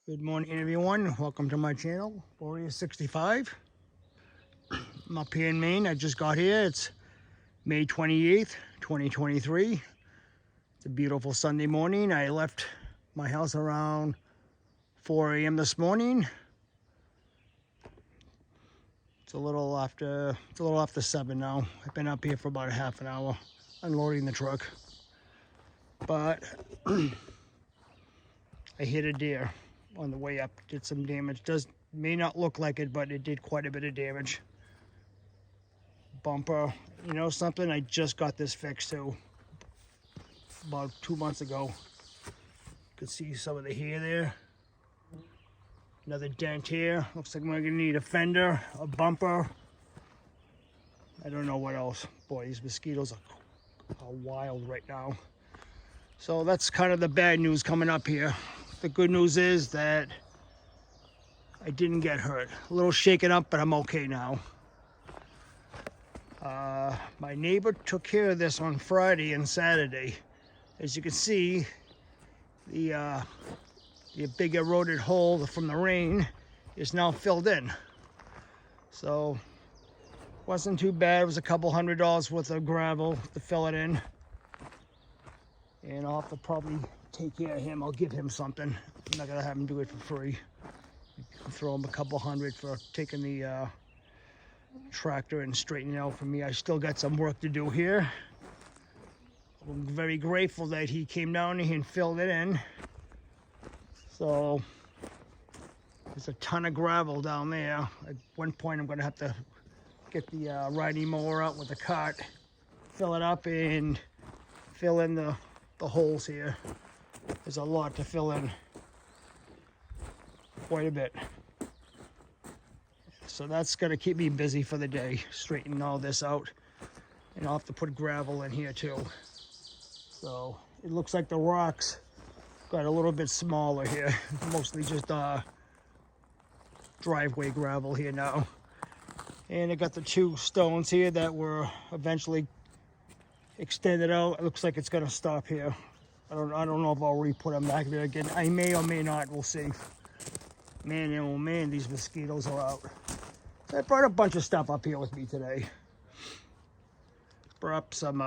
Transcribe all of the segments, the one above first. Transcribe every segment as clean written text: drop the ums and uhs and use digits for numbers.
Good morning, everyone. Welcome to my channel, Warrior65. I'm up here in Maine. I just got here. It's May 28th, 2023. It's a beautiful Sunday morning. I left my house around 4 a.m. this morning. It's a little after 7 now. I've been up here for about a half an hour unloading the truck. But I hit a deer on the way up. Did some damage. May not look like it, but it did quite a bit of damage. Bumper. You know something? I just got this fixed too. About 2 months ago. You can see some of the hair there. Another dent here. Looks like we're gonna need a fender, a bumper. I don't know what else. Boy, these mosquitoes are wild right now. So that's kind of the bad news coming up here. The good news is that I didn't get hurt. A little shaken up, but I'm okay now. My neighbor took care of this on Friday and Saturday. As you can see, the big eroded hole from the rain is now filled in. So, wasn't too bad. It was a couple $100 worth of gravel to fill it in. And I'll have to probably take care of him. I'll give him something. I'm not gonna have him do it for free. Throw him a couple $100 for taking the tractor and straightening it out for me. I still got some work to do here. I'm very grateful that he came down here and filled it in. So there's a ton of gravel down there. At one point I'm gonna have to get the riding mower out with the cart, fill it up and fill in the holes here. There's a lot to fill in. Quite a bit. So that's gonna keep me busy for the day, straightening all this out. And I'll have to put gravel in here too. So it looks like the rocks got a little bit smaller here. Mostly just driveway gravel here now. And I got the two stones here that were eventually extended out. It looks like it's gonna stop here. I don't know if I'll re-put them back there again. I may or may not, we'll see. Man, oh man, these mosquitoes are out. So I brought a bunch of stuff up here with me today. Brought up some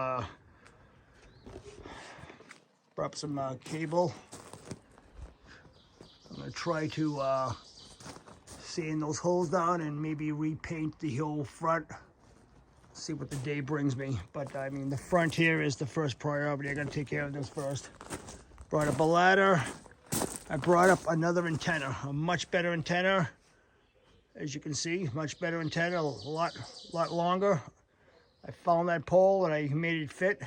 cable. I'm gonna try to sand those holes down and maybe repaint the whole front. See what the day brings me. But I mean, the front here is the first priority. I gotta take care of this first. Brought up a ladder. I brought up another antenna, a much better antenna. As you can see, much better antenna, a lot longer. I found that pole and I made it fit.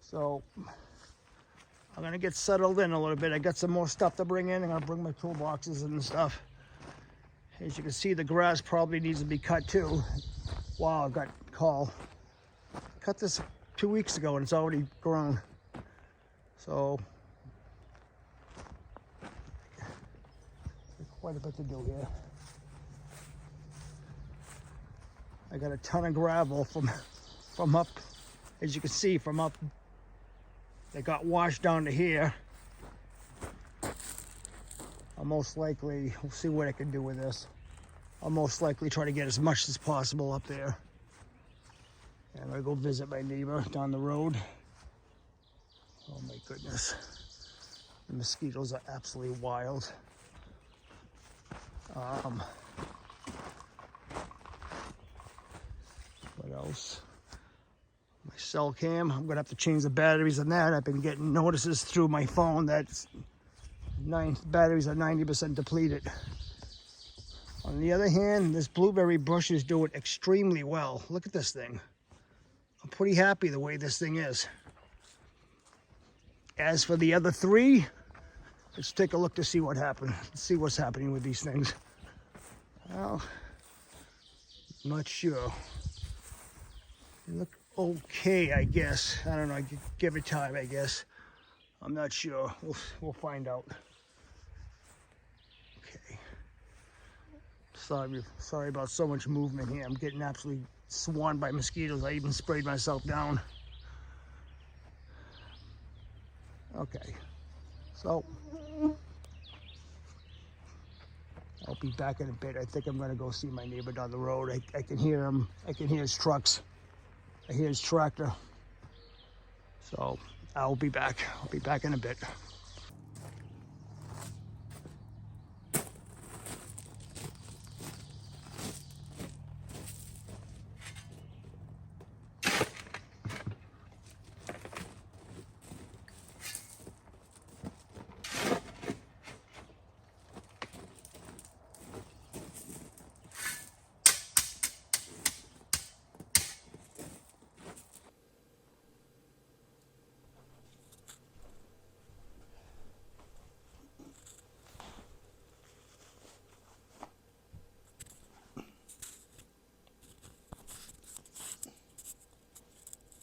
So I'm gonna get settled in a little bit. I got some more stuff to bring in. I'm gonna bring my toolboxes and stuff. As you can see, the grass probably needs to be cut too. Wow, I got a call. Cut this 2 weeks ago and it's already grown. So, quite a bit to do here. I got a ton of gravel from up, as you can see, from up. They got washed down to here. I'll most likely, we'll see what I can do with this. I'll most likely try to get as much as possible up there. And I'm gonna go visit my neighbor down the road. Oh my goodness. The mosquitoes are absolutely wild. What else? My cell cam, I'm gonna have to change the batteries on that. I've been getting notices through my phone that batteries are 90% depleted. On the other hand, this blueberry bush is doing extremely well. Look at this thing. I'm pretty happy the way this thing is. As for the other three, let's take a look to see what happened. Let's see what's happening with these things. Well, not sure. They look okay, I guess. I don't know, give it time, I guess. I'm not sure. We'll find out. Okay. Sorry about so much movement here. I'm getting absolutely swarmed by mosquitoes. I even sprayed myself down. Okay. So I'll be back in a bit. I think I'm gonna go see my neighbor down the road. I can hear him. I can hear his trucks. I hear his tractor. So I'll be back. I'll be back in a bit.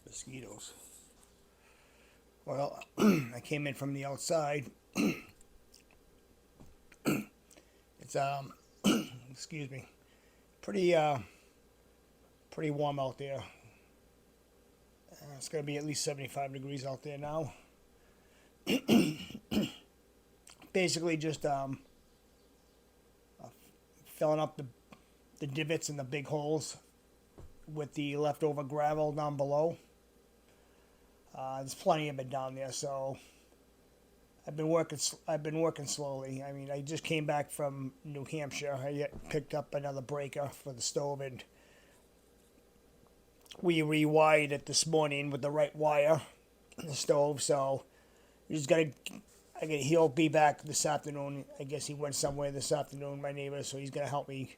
Mosquitoes. Well, I came in from the outside. It's excuse me, pretty pretty warm out there. It's gonna be at least 75 degrees out there now. Basically, just filling up the divots and the big holes with the leftover gravel down below. There's plenty of it down there, so I've been working slowly. I mean, I just came back from New Hampshire. I picked up another breaker for the stove, and we rewired it this morning with the right wire in the stove. So he'll be back this afternoon. I guess he went somewhere this afternoon, my neighbor, so he's gonna help me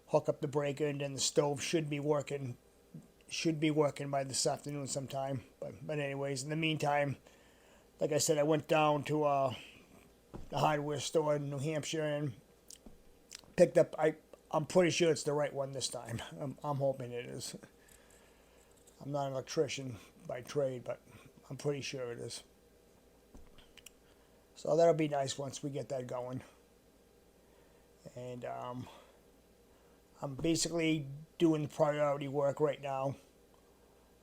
hook up the breaker, and then the stove should be working by this afternoon sometime. But anyways, in the meantime, like I said, I went down to the hardware store in New Hampshire and picked up. I'm pretty sure it's the right one this time. I'm hoping it is. I'm not an electrician by trade, but I'm pretty sure it is. So that'll be nice once we get that going. And I'm basically doing priority work right now.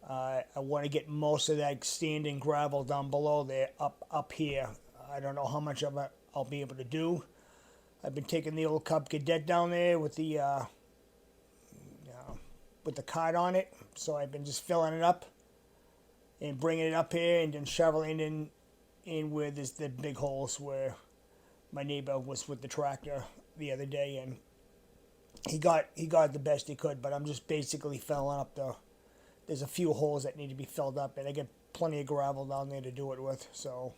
I want to get most of that standing gravel down below there up here. I don't know how much of it I'll be able to do. I've been taking the old Cub Cadet down there with the cart on it, so I've been just filling it up and bringing it up here, and then shoveling in where there's the big holes where my neighbor was with the tractor the other day, and he got the best he could. But I'm just basically filling up there's a few holes that need to be filled up, and I get plenty of gravel down there to do it with. So,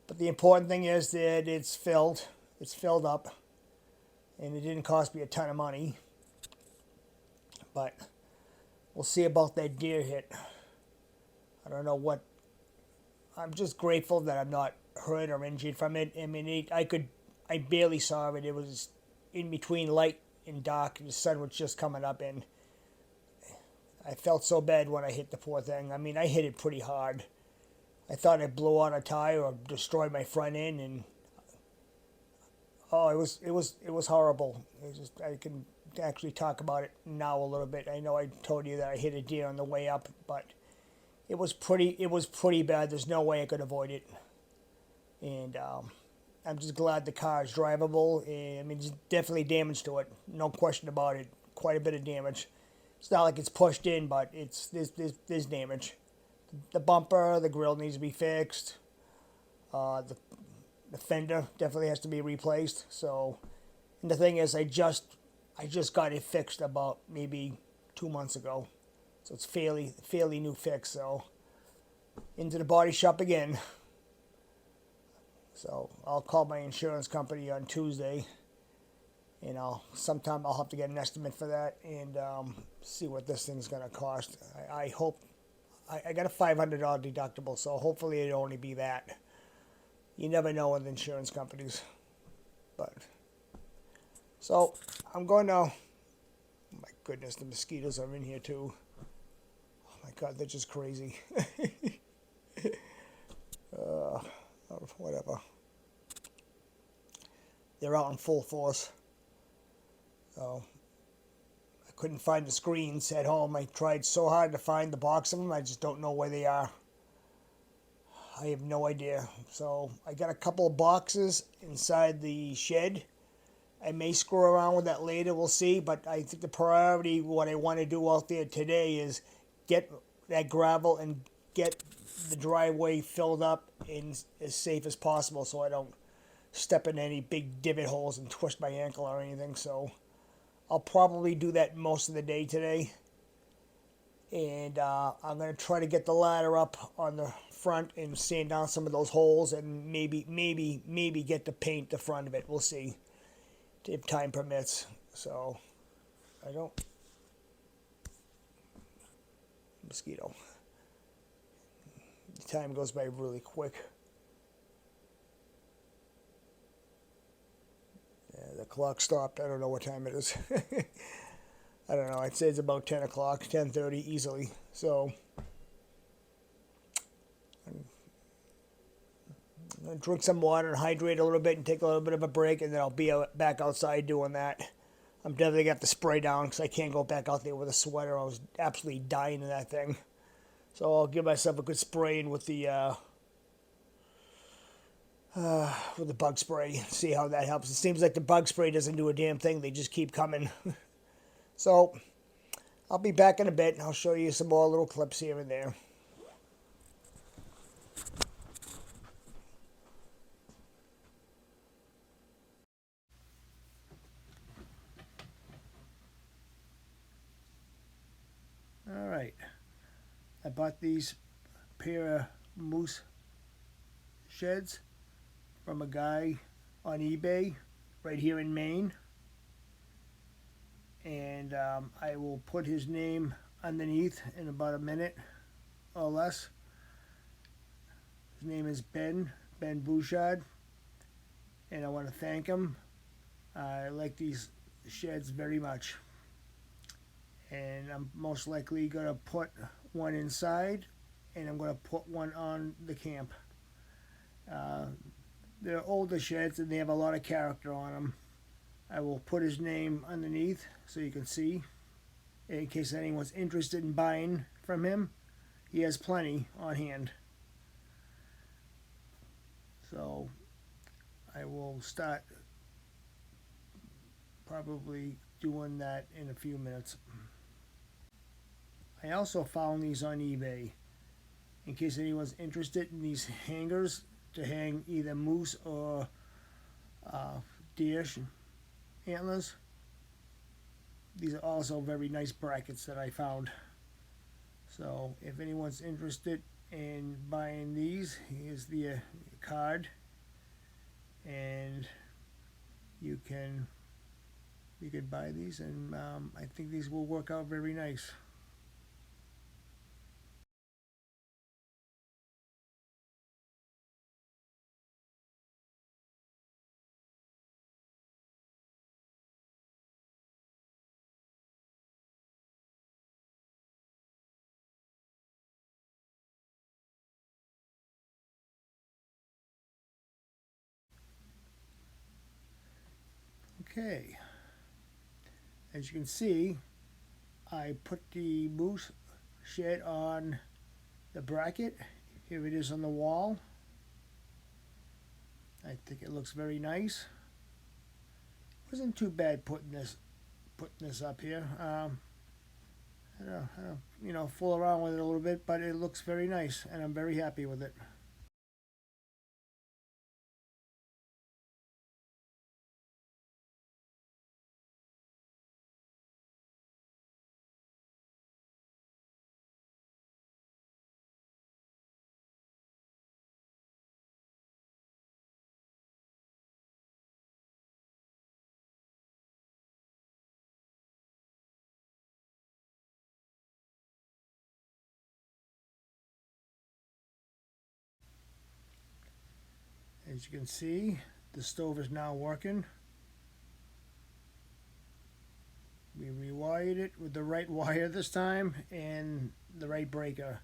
but the important thing is that it's filled up, and it didn't cost me a ton of money. But we'll see about that deer hit. I don't know what. I'm just grateful that I'm not hurt or injured from it. I mean, I barely saw it. It was in between light and dark, and the sun was just coming up, and I felt so bad when I hit the poor thing. I mean, I hit it pretty hard. I thought I blew out a tire or destroyed my front end, and it was horrible. I can actually talk about it now a little bit. I know I told you that I hit a deer on the way up, but it was pretty bad. There's no way I could avoid it, and I'm just glad the car is drivable. I mean, there's definitely damage to it, no question about it. Quite a bit of damage. It's not like it's pushed in, but there's damage. The bumper, the grill needs to be fixed. The fender definitely has to be replaced. So, and the thing is, I just got it fixed about maybe 2 months ago, so it's fairly new fix. So, into the body shop again. So I'll call my insurance company on Tuesday. Sometime I'll have to get an estimate for that, and see what this thing's gonna cost. I hope I got a $500 deductible, so hopefully it'll only be that. You never know with insurance companies, but so I'm going to. Oh my goodness, the mosquitoes are in here too. Oh my God, they're just crazy. Whatever. They're out in full force. So I couldn't find the screens at home. I tried so hard to find the box of them. I just don't know where they are. I have no idea. So I got a couple of boxes inside the shed. I may screw around with that later, we'll see. But I think the priority, what I want to do out there today is get that gravel and get the driveway filled up and as safe as possible so I don't step in any big divot holes and twist my ankle or anything. So I'll probably do that most of the day today. And I'm going to try to get the ladder up on the front and sand down some of those holes and maybe get to paint the front of it. We'll see if time permits. So I don't... Mosquito. The time goes by really quick. Yeah, the clock stopped. I don't know what time it is. I don't know. I'd say it's about 10 o'clock, 10:30 easily. So I'm going to drink some water and hydrate a little bit and take a little bit of a break, and then I'll be back outside doing that. I'm definitely going to have to spray down because I can't go back out there with a sweater. I was absolutely dying in that thing. So I'll give myself a good spraying with the bug spray. See how that helps. It seems like the bug spray doesn't do a damn thing. They just keep coming. So I'll be back in a bit and I'll show you some more little clips here and there. All right. I bought these pair of moose sheds from a guy on eBay right here in Maine. And I will put his name underneath in about a minute or less. His name is Ben Bouchard, and I want to thank him. I like these sheds very much, and I'm most likely going to put one inside, and I'm going to put one on the camp. They're older sheds, and they have a lot of character on them. I will put his name underneath so you can see, in case anyone's interested in buying from him. He has plenty on hand. So I will start probably doing that in a few minutes. I also found these on eBay in case anyone's interested in these hangers to hang either moose or deer antlers. These are also very nice brackets that I found. So if anyone's interested in buying these, here's the card, and you can buy these, and I think these will work out very nice. Okay, as you can see, I put the moose shed on the bracket. Here it is on the wall. I think it looks very nice. Wasn't too bad putting this up here. I don't fool around with it a little bit, but it looks very nice, and I'm very happy with it. As you can see, the stove is now working. We rewired it with the right wire this time and the right breaker.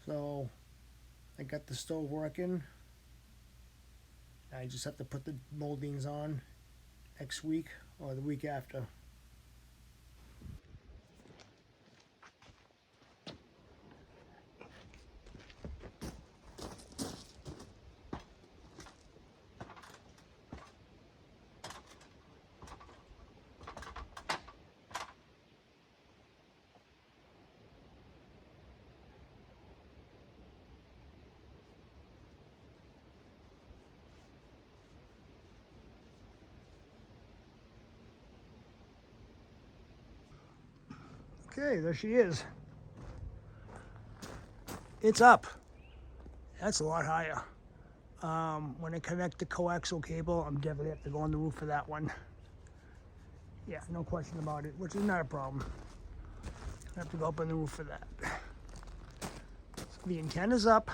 So I got the stove working. I just have to put the moldings on next week or the week after. Okay, there she is. It's up. That's a lot higher. When I connect the coaxial cable, I'm definitely have to go on the roof for that one. Yeah, no question about it, which is not a problem. I have to go up on the roof for that. So the antenna's up.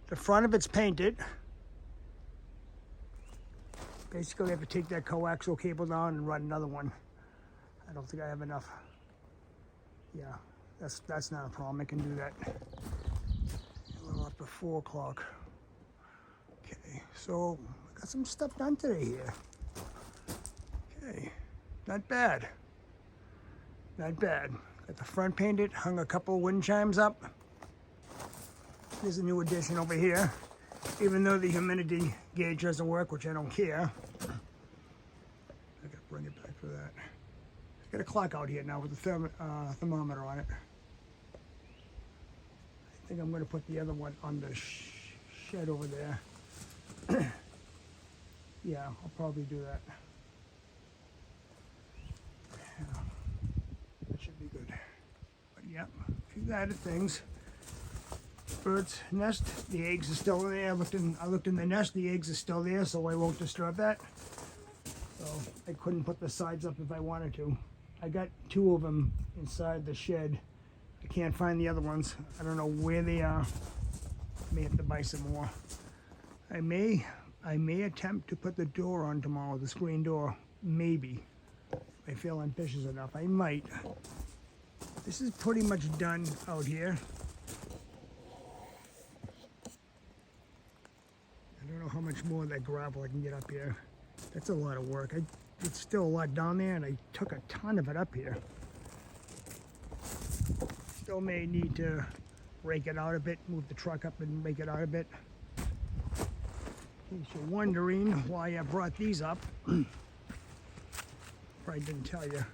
The front of it's painted. Basically, I have to take that coaxial cable down and run another one. I don't think I have enough. Yeah, that's not a problem. I can do that. A little after 4 o'clock. Okay, so I got some stuff done today here. Okay, not bad. Not bad. Got the front painted, hung a couple of wind chimes up. There's a new addition over here. Even though the humidity gauge doesn't work, which I don't care. I gotta bring it back for that. Got a clock out here now with the thermometer on it. I think I'm gonna put the other one on the shed over there. Yeah, I'll probably do that. Yeah, that should be good. But yeah, a few added things. Bird's nest, the eggs are still there. I looked in the nest, the eggs are still there, so I won't disturb that. So I couldn't put the sides up if I wanted to. I got 2 of them inside the shed. I can't find the other ones. I don't know where they are. I may have to buy some more. I may attempt to put the door on tomorrow, the screen door. Maybe. If I feel ambitious enough, I might. This is pretty much done out here. I don't know how much more of that gravel I can get up here. That's a lot of work. It's still a lot down there, and I took a ton of it up here. Still may need to rake it out a bit, move the truck up and rake it out a bit. In case you're wondering why I brought these up, probably didn't tell you.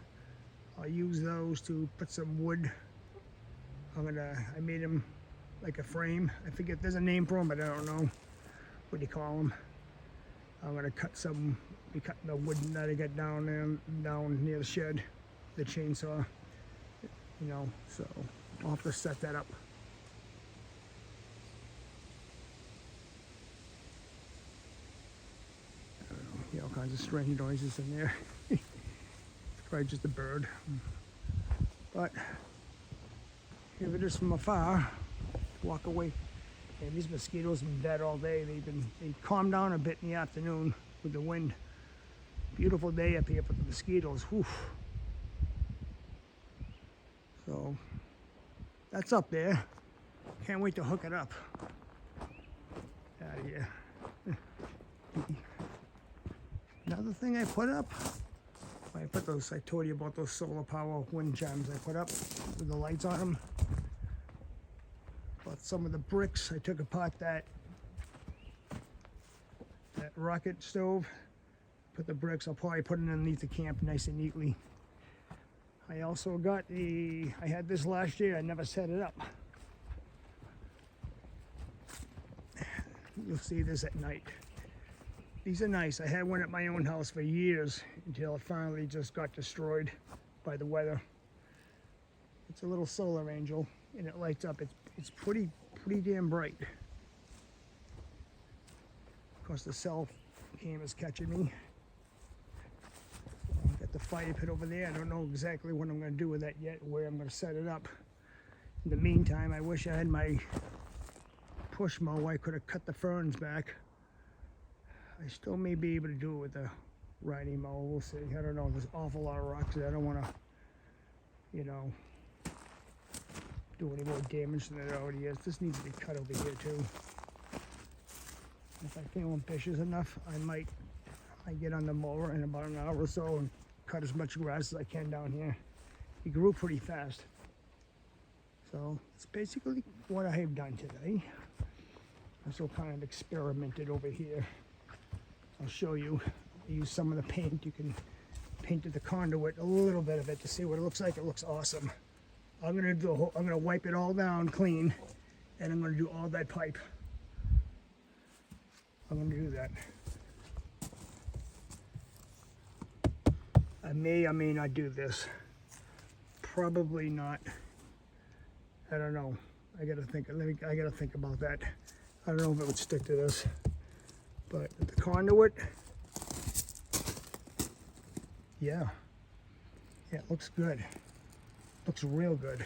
I'll use those to put some wood. I made them like a frame. I forget, there's a name for them, but I don't know. What do you call them? I'm gonna be cutting the wood that I got down near the shed, the chainsaw, you know, so I'll have to set that up. I don't know, yeah, all kinds of strange noises in there. It's probably just a bird. But here it is from afar, walk away. And these mosquitoes have been dead all day. They calmed down a bit in the afternoon with the wind. Beautiful day up here for the mosquitoes. Whew. So that's up there. Can't wait to hook it up. Out of here. Another thing I put up. I told you about those solar power wind chimes I put up with the lights on them. But some of the bricks, I took apart that rocket stove, put the bricks, I'll probably put it underneath the camp nice and neatly. I also got I had this last year, I never set it up. You'll see this at night. These are nice. I had one at my own house for years until it finally just got destroyed by the weather. It's a little solar angel and it lights up. It's pretty damn bright. Of course, the cell cam is catching me. I've got the fire pit over there. I don't know exactly what I'm going to do with that yet, where I'm going to set it up. In the meantime, I wish I had my push mower. I could have cut the ferns back. I still may be able to do it with the riding mower. We'll see. I don't know. There's an awful lot of rocks there. I don't want to, you know, do any more damage than it already is. This needs to be cut over here too. If I feel ambitious enough, I might get on the mower in about an hour or so and cut as much grass as I can down here. It grew pretty fast. So it's basically what I have done today. I also kind of experimented over here. I'll show you. I used some of the paint. You can paint the conduit, a little bit of it, to see what it looks like. It looks awesome. I'm gonna wipe it all down clean, and I'm gonna do all that pipe. I'm gonna do that. I may or may not do this. Probably not. I don't know. I gotta think. I gotta think about that. I don't know if it would stick to this, but the conduit, yeah, it looks good. Looks real good.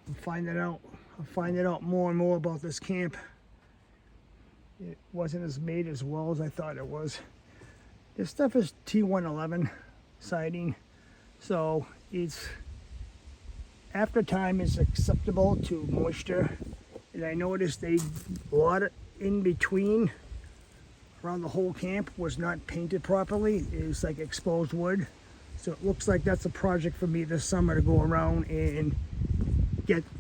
I'm finding out more and more about this camp. It wasn't as made as well as I thought it was. This stuff is T111 siding, so it's after time is acceptable to moisture. And I noticed a lot of in between around the whole camp was not painted properly. It was like exposed wood. So it looks like that's a project for me this summer to go around and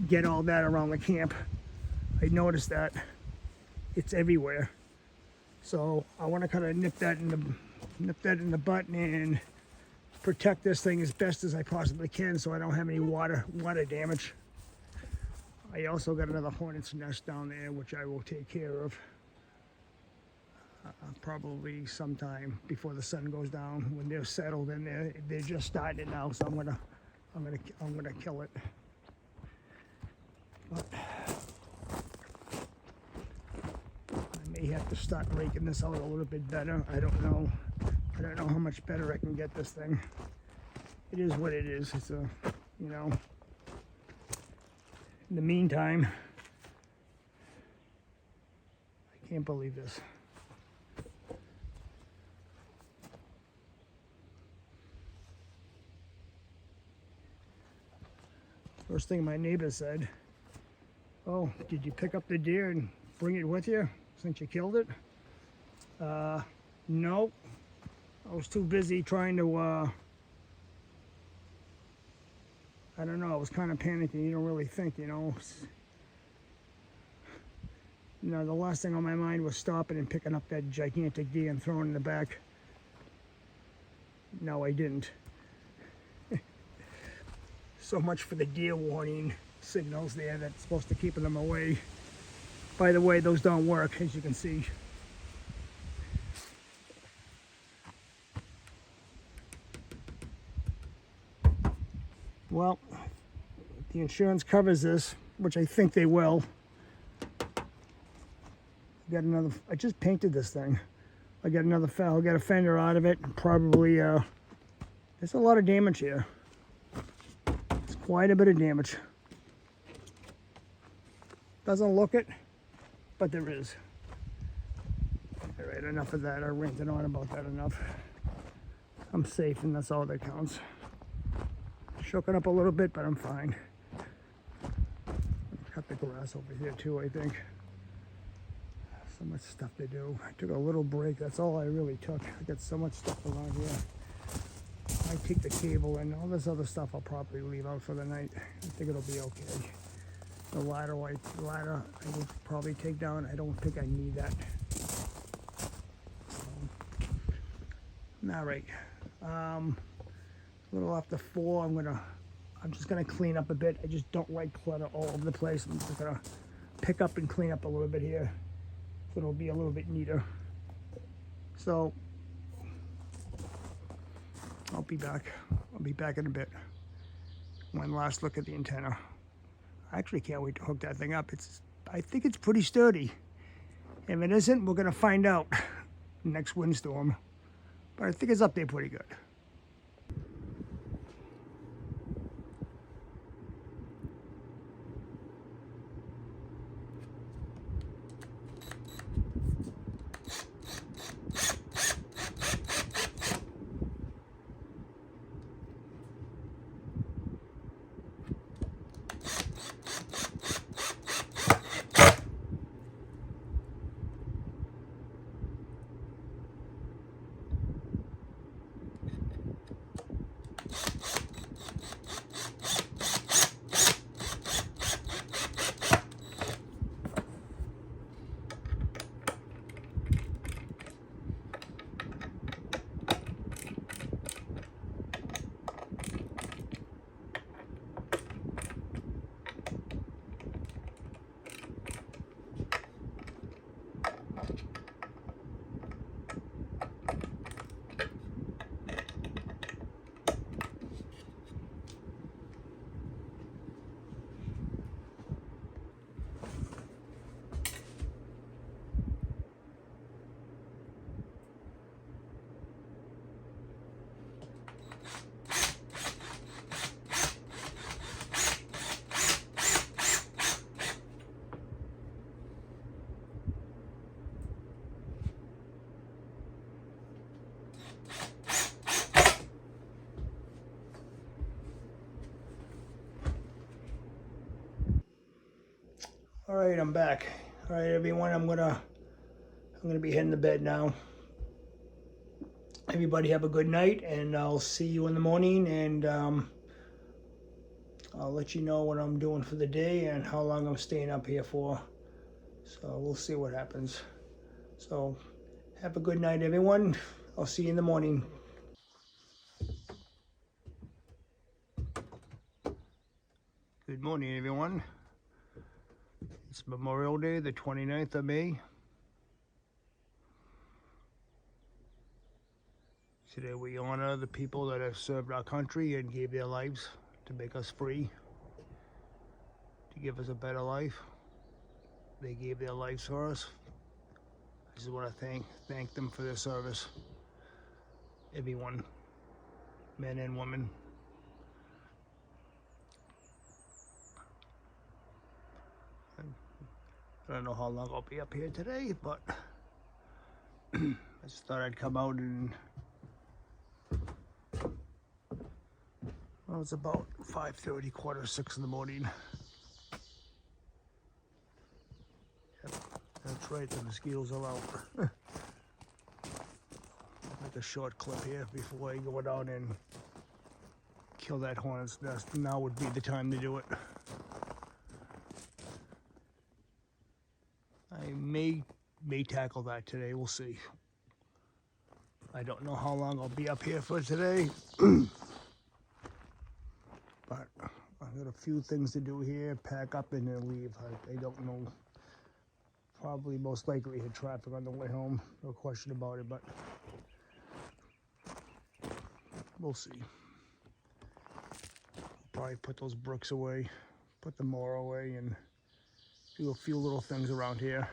get all that around the camp. I noticed that it's everywhere. So I want to kind of nip that in the butt and protect this thing as best as I possibly can so I don't have any water damage. I also got another hornet's nest down there which I will take care of probably sometime before the sun goes down. When they're settled in there, they're just starting it now, so I'm gonna kill it. But I may have to start raking this out a little bit better. I don't know how much better I can get this thing. It is what it is. It's a, you know, in the meantime, I can't believe this. First thing my neighbor said, "Oh, did you pick up the deer and bring it with you since you killed it?" No. I was too busy trying to, I don't know, I was kind of panicking. You don't really think, you know. You know, the last thing on my mind was stopping and picking up that gigantic deer and throwing it in the back. No, I didn't. So much for the deer warning signals there that's supposed to keep them away. By the way, those don't work, as you can see. Well, the insurance covers this, which I think they will. I just painted this thing. I'll get a fender out of it. Probably, there's a lot of damage here. It's quite a bit of damage. Doesn't look it, but there is. All right, enough of that. I ranted on about that enough. I'm safe, and that's all that counts. Shooken up a little bit, but I'm fine. Cut the grass over here too, I think. So much stuff to do. I took a little break. That's all I really took. I got so much stuff around here. I take the cable and all this other stuff I'll probably leave out for the night. I think it'll be okay. The ladder I will probably take down. I don't think I need that. All right. A little after 4, I'm just gonna clean up a bit. I just don't like clutter all over the place. I'm just gonna pick up and clean up a little bit here, so it'll be a little bit neater. So I'll be back. I'll be back in a bit. One last look at the antenna. I actually can't wait to hook that thing up. I think it's pretty sturdy. If it isn't, we're gonna find out next windstorm. But I think it's up there pretty good. All right, I'm back. All right, everyone, I'm gonna be heading to bed now. Everybody have a good night, and I'll see you in the morning, and I'll let you know what I'm doing for the day and how long I'm staying up here for. So we'll see what happens. So have a good night, everyone. I'll see you in the morning. Good morning, everyone. It's Memorial Day, the 29th of May. Today we honor the people that have served our country and gave their lives to make us free, to give us a better life. They gave their lives for us. I just want to thank them for their service. Everyone, men and women. I don't know how long I'll be up here today, but I just thought I'd come out and, well, it's about 5:30, 5:45 in the morning. Yep, that's right, the mosquitoes are out. Make a short clip here before I go down and kill that hornet's nest. Now would be the time to do it. I may tackle that today, we'll see. I don't know how long I'll be up here for today. But I've got a few things to do here, pack up and then leave. I don't know. Probably most likely hit traffic on the way home, no question about it, but we'll see. Probably put those brooks away, put the mower away, and do a few little things around here.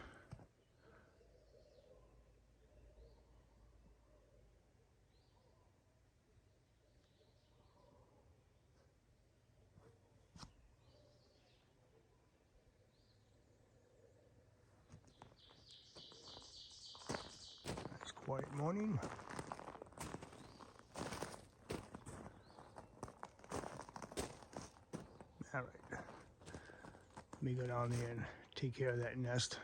Nice quiet morning. All right, let me go down there and take care of that nest.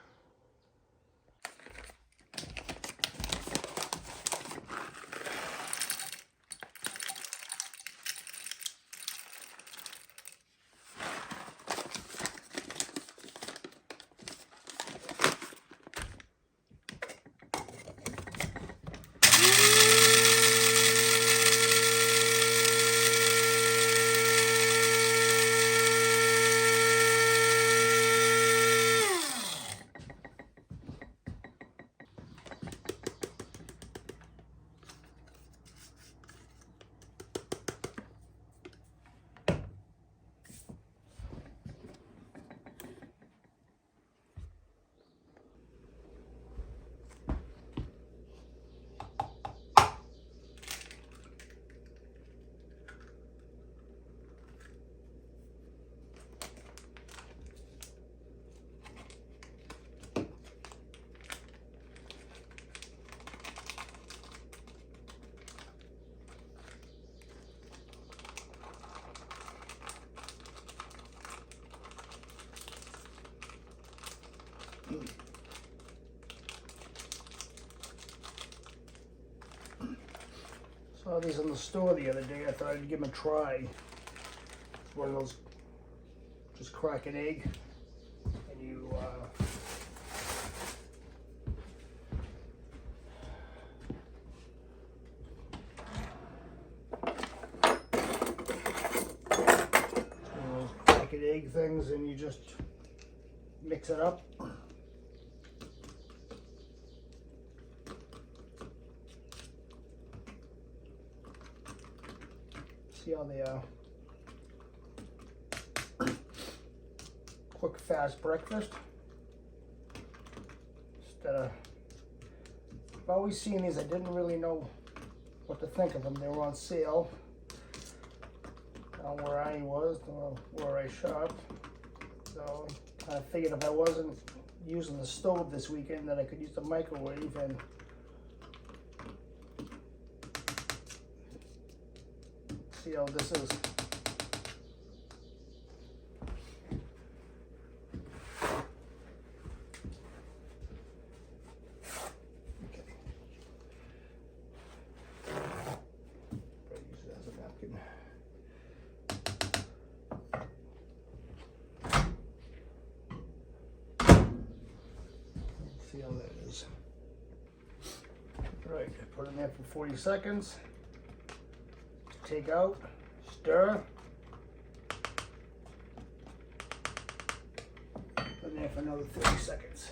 Saw these in the store the other day. I thought I'd give them a try. It's one of those, just crack an egg and you one of those crack an egg things, and you just mix it up. See how they are. Quick, fast breakfast. Instead of, I've always seen these, I didn't really know what to think of them. They were on sale down where I was, where I shopped. So I figured if I wasn't using the stove this weekend, that I could use the microwave. And see how this is. See how that is. All right, put in there for 40 seconds. Take out, stir. Put in there for another 30 seconds.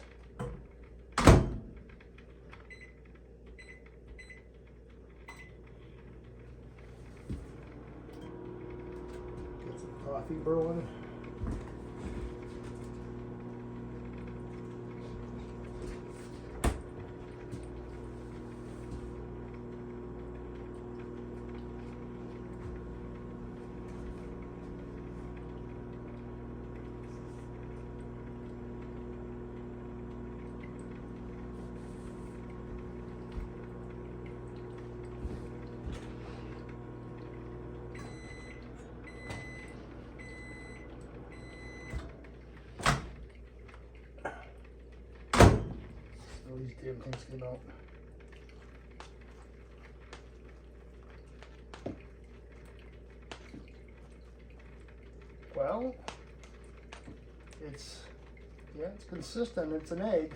Get some coffee brewing. These damn things came out. Well, it's consistent. It's an egg.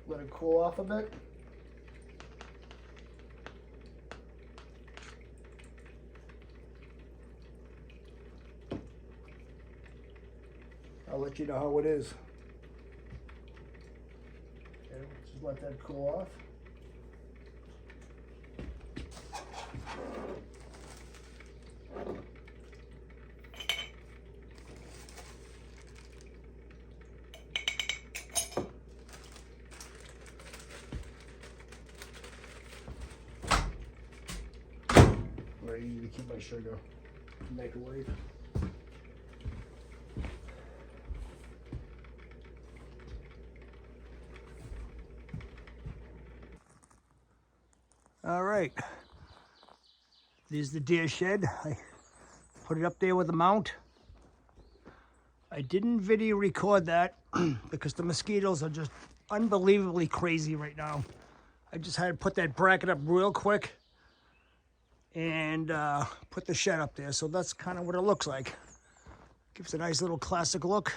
Let it cool off a bit. I'll let you know how it is. Just let that cool off. Ready to keep my sugar. Microwave. All right, there's the deer shed. I put it up there with the mount. I didn't video record that because the mosquitoes are just unbelievably crazy right now. I just had to put that bracket up real quick and put the shed up there. So that's kind of what it looks like. Gives a nice little classic look.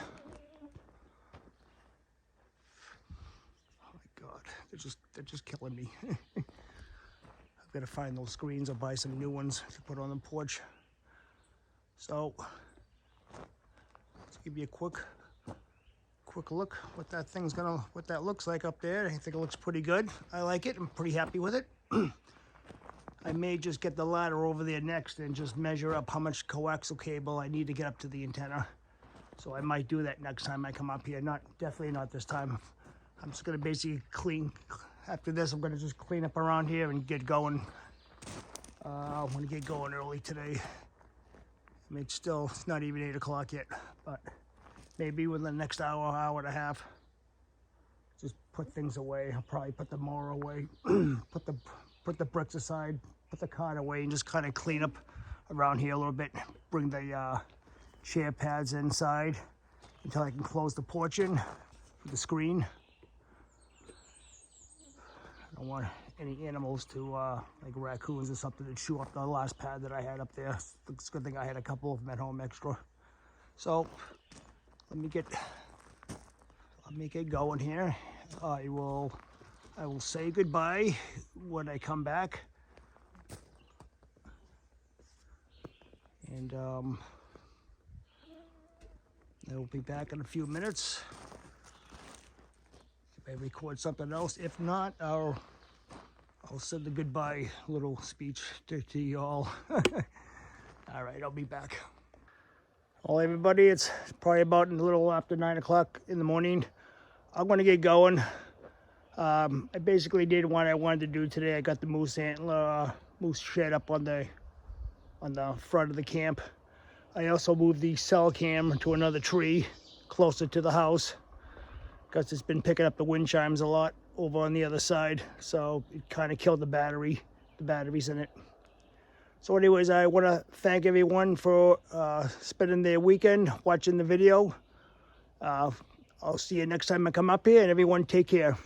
Oh my God, they're just killing me. I've got to find those screens or buy some new ones to put on the porch. So let's give you a quick look what that looks like up there. I think it looks pretty good. I like it. I'm pretty happy with it. I may just get the ladder over there next and just measure up how much coaxial cable I need to get up to the antenna. So I might do that next time I come up here. Definitely not this time. I'm just gonna basically clean. After this, I'm gonna just clean up around here and get going. I want to get going early today. I mean, it's not even 8 o'clock yet, but maybe within the next hour and a half, just put things away. I'll probably put the mower away, put the bricks aside, put the cart away, and just kind of clean up around here a little bit. Bring the chair pads inside until I can close the porch in with the screen. I don't want any animals to, like raccoons or something, to chew up the last pad that I had up there. It's a good thing I had a couple of them at home extra. So let me get going here. I will say goodbye when I come back. And I will be back in a few minutes. If I record something else, if not, I'll send a goodbye little speech to you all. All right, I'll be back. Well, everybody, it's probably about a little after 9 o'clock in the morning. I'm gonna get going. I basically did what I wanted to do today. I got the moose antler, moose shed up on the front of the camp. I also moved the cell cam to another tree closer to the house because it's been picking up the wind chimes a lot over on the other side. So it kind of killed the batteries in it. So anyways, I want to thank everyone for spending their weekend watching the video. I'll see you next time I come up here, and everyone take care.